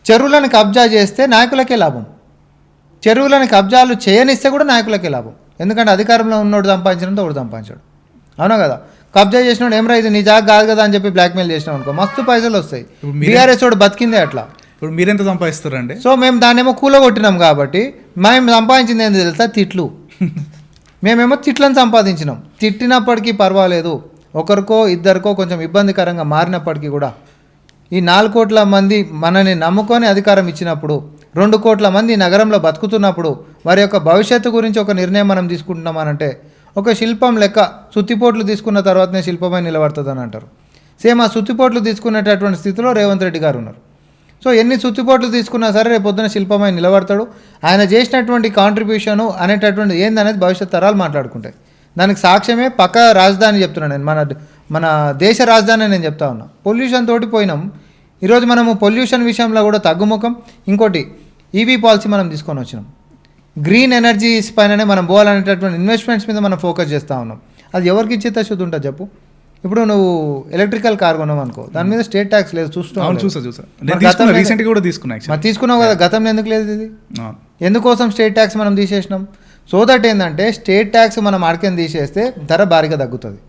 చెరువులను కబ్జా చేస్తే నాయకులకే లాభం, చెరువులను కబ్జాలు చేయనిస్తే కూడా నాయకులకే లాభం. ఎందుకంటే అధికారంలో ఉన్నోడు సంపాదించినంత ఒకడు సంపాదించాడు, అవునా కదా. కబ్జా చేసినోడు ఏం రైతు నీ జాగా కాదు కదా అని చెప్పి బ్లాక్మెయిల్ చేసినాం అనుకో, మస్తు పైసలు వస్తాయి. బీఆర్ఎస్ వాడు బతికిందే అట్లా. ఇప్పుడు మీరెంత సంపాదిస్తారండి? సో మేము దాన్నేమో కూలగొట్టినాం కాబట్టి మేము సంపాదించింది ఏంటి తెలుసా, తిట్లు. మేమేమో తిట్లను సంపాదించినాం. తిట్టినప్పటికీ పర్వాలేదు, ఒకరికో ఇద్దరికో కొంచెం ఇబ్బందికరంగా మారినప్పటికీ కూడా ఈ 4 కోట్ల మంది మనని నమ్ముకొని అధికారం ఇచ్చినప్పుడు, 2 కోట్ల మంది నగరంలో బతుకుతున్నప్పుడు వారి యొక్క భవిష్యత్తు గురించి ఒక నిర్ణయం మనం తీసుకుంటున్నామనంటే ఒక శిల్పం లెక్క సుత్తిపోట్లు తీసుకున్న తర్వాతనే శిల్పమై నిలబడుతుందని అంటారు. సేమ్ ఆ సుత్తిపోట్లు తీసుకునేటటువంటి స్థితిలో రేవంత్ రెడ్డి గారు ఉన్నారు. సో ఎన్ని సుత్తిపోట్లు తీసుకున్నా సరే రేపు పొద్దున శిల్పమై నిలబడతాడు. ఆయన చేసినటువంటి కాంట్రిబ్యూషను అనేటటువంటి ఏందనేది భవిష్యత్ తరాలు మాట్లాడుకుంటాయి. దానికి సాక్ష్యమే పక్క రాజధాని చెప్తున్నాను నేను, మన దేశ రాజధాని నేను చెప్తా ఉన్నా. పొల్యూషన్ తోటి పోయినాం. ఈరోజు మనము పొల్యూషన్ విషయంలో కూడా తగ్గుముఖం. ఇంకోటి ఈవీ పాలసీ మనం తీసుకొని వచ్చినాం. గ్రీన్ ఎనర్జీస్ పైననే మనం పోవాలనేటటువంటి ఇన్వెస్ట్మెంట్స్ మీద మనం ఫోకస్ చేస్తూ ఉన్నాం. అది ఎవరికి ఇచ్చేత శుద్ధి ఉంటుంది చెప్పు. ఇప్పుడు నువ్వు ఎలక్ట్రికల్ కార్ కొన్నావు అనుకో, దాని మీద స్టేట్ ట్యాక్స్ లేదు. చూస్తా రీసెంట్గా కూడా తీసుకున్నావు కదా, గతంలో ఎందుకు లేదు ఇది? ఎందుకోసం స్టేట్ ట్యాక్స్ మనం తీసేసినాం? సో దట్ ఏంటంటే స్టేట్ ట్యాక్స్ మనం ఆడికెన్ తీసేస్తే ధర భారీగా తగ్గుతుంది.